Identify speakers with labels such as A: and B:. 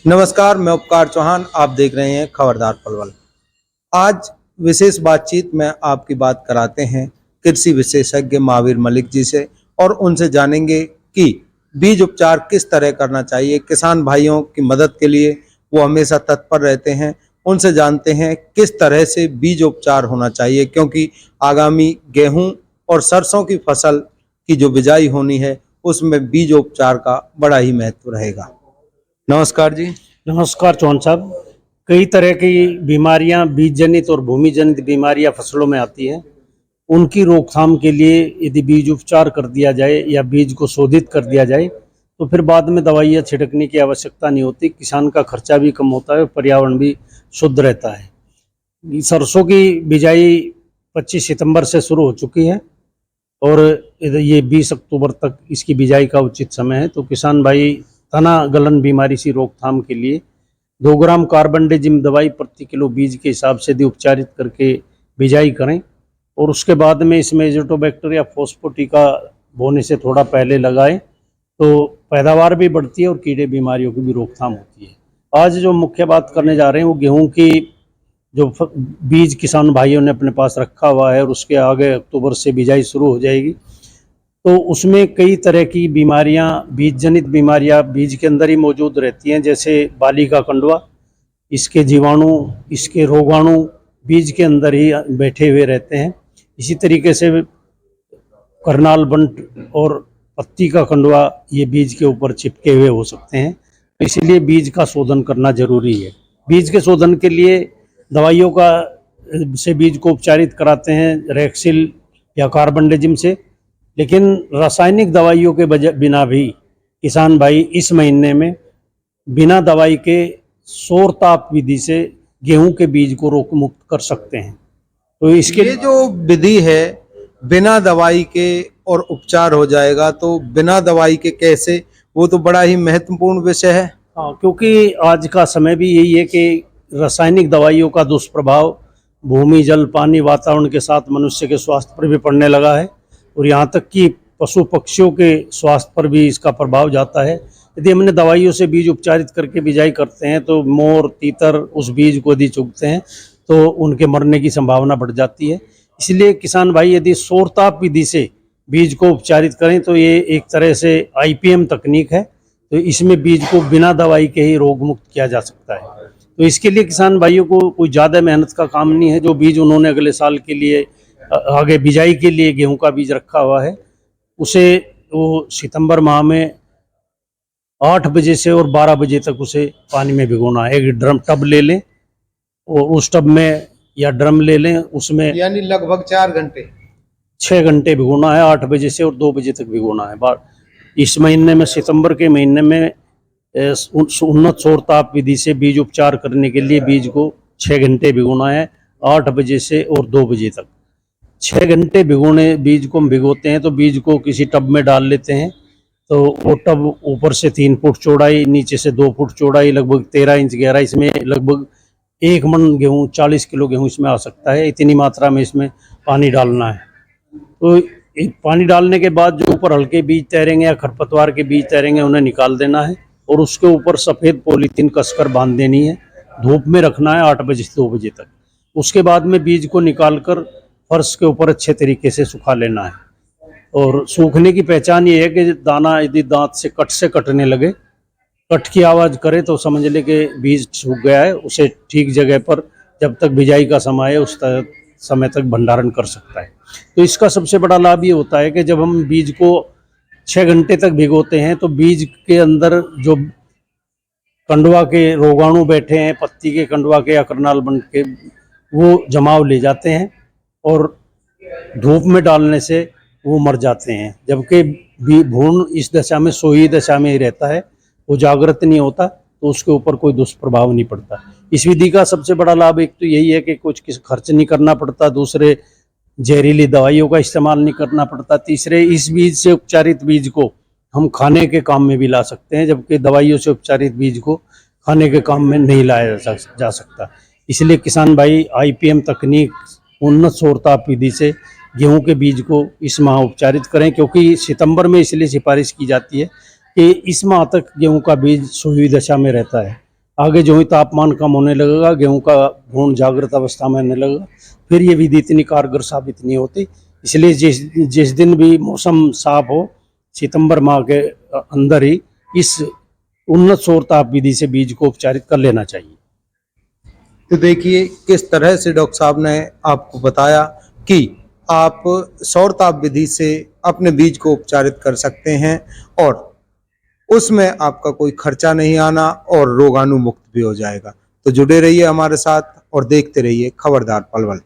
A: नमस्कार, मैं उपकार चौहान। आप देख रहे हैं खबरदार पलवल। आज विशेष बातचीत में आपकी बात कराते हैं कृषि विशेषज्ञ महावीर मलिक जी से और उनसे जानेंगे कि बीज उपचार किस तरह करना चाहिए। किसान भाइयों की मदद के लिए वो हमेशा तत्पर रहते हैं। उनसे जानते हैं किस तरह से बीज उपचार होना चाहिए, क्योंकि आगामी गेहूं और सरसों की फसल की जो बिजाई होनी है उसमें बीज उपचार का बड़ा ही महत्व रहेगा। नमस्कार जी।
B: नमस्कार चौहान साहब। कई तरह की बीमारियां, बीज जनित और भूमि जनित बीमारियां फसलों में आती हैं। उनकी रोकथाम के लिए यदि बीज उपचार कर दिया जाए या बीज को शोधित कर दिया जाए तो फिर बाद में दवाइयाँ छिड़कने की आवश्यकता नहीं होती। किसान का खर्चा भी कम होता है, पर्यावरण भी शुद्ध रहता है। सरसों की बिजाई 25 सितंबर से शुरू हो चुकी है और ये 20 अक्टूबर तक इसकी बिजाई का उचित समय है। तो किसान भाई तना गलन बीमारी से रोकथाम के लिए 2 ग्राम कार्बनडेजिम दवाई प्रति किलो बीज के हिसाब से यदि उपचारित करके बिजाई करें और उसके बाद में इसमें एजोटोबैक्टर या फॉस्फोटिका बोने से थोड़ा पहले लगाएं तो पैदावार भी बढ़ती है और कीड़े बीमारियों की भी रोकथाम होती है। आज जो मुख्य बात करने जा रहे हैं वो गेहूं की जो बीज किसान भाइयों ने अपने पास रखा हुआ है और उसके आगे अक्टूबर से बिजाई शुरू हो जाएगी। तो उसमें कई तरह की बीमारियां, बीज जनित बीमारियां बीज के अंदर ही मौजूद रहती हैं, जैसे बाली का कंडवा। इसके जीवाणु, इसके रोगाणु बीज के अंदर ही बैठे हुए रहते हैं। इसी तरीके से करनाल बंट और पत्ती का कंडवा ये बीज के ऊपर चिपके हुए हो सकते हैं। तो इसीलिए बीज का शोधन करना जरूरी है। बीज के शोधन के लिए दवाइयों का से बीज को उपचारित कराते हैं, रैक्सिल या कार्बनडेजिम से। लेकिन रासायनिक दवाइयों के बिना भी किसान भाई इस महीने में बिना दवाई के सौर ताप विधि से गेहूं के बीज को रोग मुक्त कर सकते हैं। तो इसके
A: ये जो विधि है बिना दवाई के और उपचार हो जाएगा, तो बिना दवाई के कैसे, वो तो बड़ा ही महत्वपूर्ण विषय है।
B: हाँ, क्योंकि आज का समय भी यही है कि रासायनिक दवाइयों का दुष्प्रभाव भूमि, जल, पानी, वातावरण के साथ मनुष्य के स्वास्थ्य पर भी पड़ने लगा है और यहाँ तक कि पशु पक्षियों के स्वास्थ्य पर भी इसका प्रभाव जाता है। यदि हमने दवाइयों से बीज उपचारित करके बिजाई करते हैं तो मोर, तीतर उस बीज को यदि चुगते हैं तो उनके मरने की संभावना बढ़ जाती है। इसलिए किसान भाई यदि सौरताप विधि से बीज को उपचारित करें तो ये एक तरह से IPM तकनीक है। तो इसमें बीज को बिना दवाई के ही रोग मुक्त किया जा सकता है। तो इसके लिए किसान भाइयों को कोई ज़्यादा मेहनत का काम नहीं है। जो बीज उन्होंने अगले साल के लिए आगे बिजाई के लिए गेहूं का बीज रखा हुआ है, उसे वो सितंबर माह में 8 बजे से और 12 बजे तक उसे पानी में भिगोना है। एक ड्रम टब ले लें और उस टब में या ड्रम ले लें, उसमें
A: यानी लगभग
B: 6 घंटे भिगोना है। 8 बजे से और 2 बजे तक भिगोना है। इस महीने में, सितंबर के महीने में उन्नत सौर ताप विधि से बीज उपचार करने के लिए बीज को 6 घंटे भिगोना है, 8 बजे से और 2 बजे तक। 6 घंटे भिगोने बीज को हम भिगोते हैं तो बीज को किसी टब में डाल लेते हैं। तो वो टब ऊपर से 3 फुट चौड़ाई, नीचे से 2 फुट चौड़ाई, लगभग 13 इंच गहराई, इसमें लगभग 1 मन गेहूँ, 40 किलो गेहूँ इसमें आ सकता है। इतनी मात्रा में इसमें पानी डालना है। तो पानी डालने के बाद जो ऊपर हल्के बीज तैरेंगे या खरपतवार के बीज तैरेंगे उन्हें निकाल देना है और उसके ऊपर सफ़ेद पॉलीथीन कसकर बांध देनी है। धूप में रखना है 8 बजे से 2 बजे तक। उसके बाद में बीज को निकाल कर फर्श के ऊपर अच्छे तरीके से सुखा लेना है। और सूखने की पहचान ये है कि दाना यदि दांत से कटने लगे, कट की आवाज़ करे तो समझ ले कि बीज सूख गया है। उसे ठीक जगह पर जब तक बिजाई का समय है उस समय तक भंडारण कर सकता है। तो इसका सबसे बड़ा लाभ ये होता है कि जब हम बीज को 6 घंटे तक भिगोते हैं तो बीज के अंदर जो कंडवा के रोगाणु बैठे हैं, पत्ती के कंडवा के या करनाल बंट के, वो जमाव ले जाते हैं और धूप में डालने से वो मर जाते हैं। जबकि भ्रूण इस दशा में, सोई दशा में ही रहता है, वो जागृत नहीं होता, तो उसके ऊपर कोई दुष्प्रभाव नहीं पड़ता। इस विधि का सबसे बड़ा लाभ एक तो यही है कि कुछ खर्च नहीं करना पड़ता, दूसरे जहरीली दवाइयों का इस्तेमाल नहीं करना पड़ता, तीसरे इस बीज से उपचारित बीज को हम खाने के काम में भी ला सकते हैं, जबकि दवाइयों से उपचारित बीज को खाने के काम में नहीं लाया जा सकता। इसलिए किसान भाई IPM तकनीक, उन्नत सौर ताप विधि से गेहूं के बीज को इस माह उपचारित करें, क्योंकि सितंबर में इसलिए सिफारिश की जाती है कि इस माह तक गेहूं का बीज सोई दशा में रहता है आगे जो ही तापमान कम होने लगेगा, गेहूं का भ्रूण जागृत अवस्था में आने लगेगा, फिर ये विधि इतनी कारगर साबित नहीं होती। इसलिए जिस दिन भी मौसम साफ हो, सितंबर माह के अंदर ही इस उन्नत सौर ताप विधि से बीज को उपचारित कर लेना चाहिए।
A: तो देखिए किस तरह से डॉक्टर साहब ने आपको बताया कि आप सौर ताप विधि से अपने बीज को उपचारित कर सकते हैं और उसमें आपका कोई खर्चा नहीं आना और रोगाणु मुक्त भी हो जाएगा। तो जुड़े रहिए हमारे साथ और देखते रहिए खबरदार पलवल।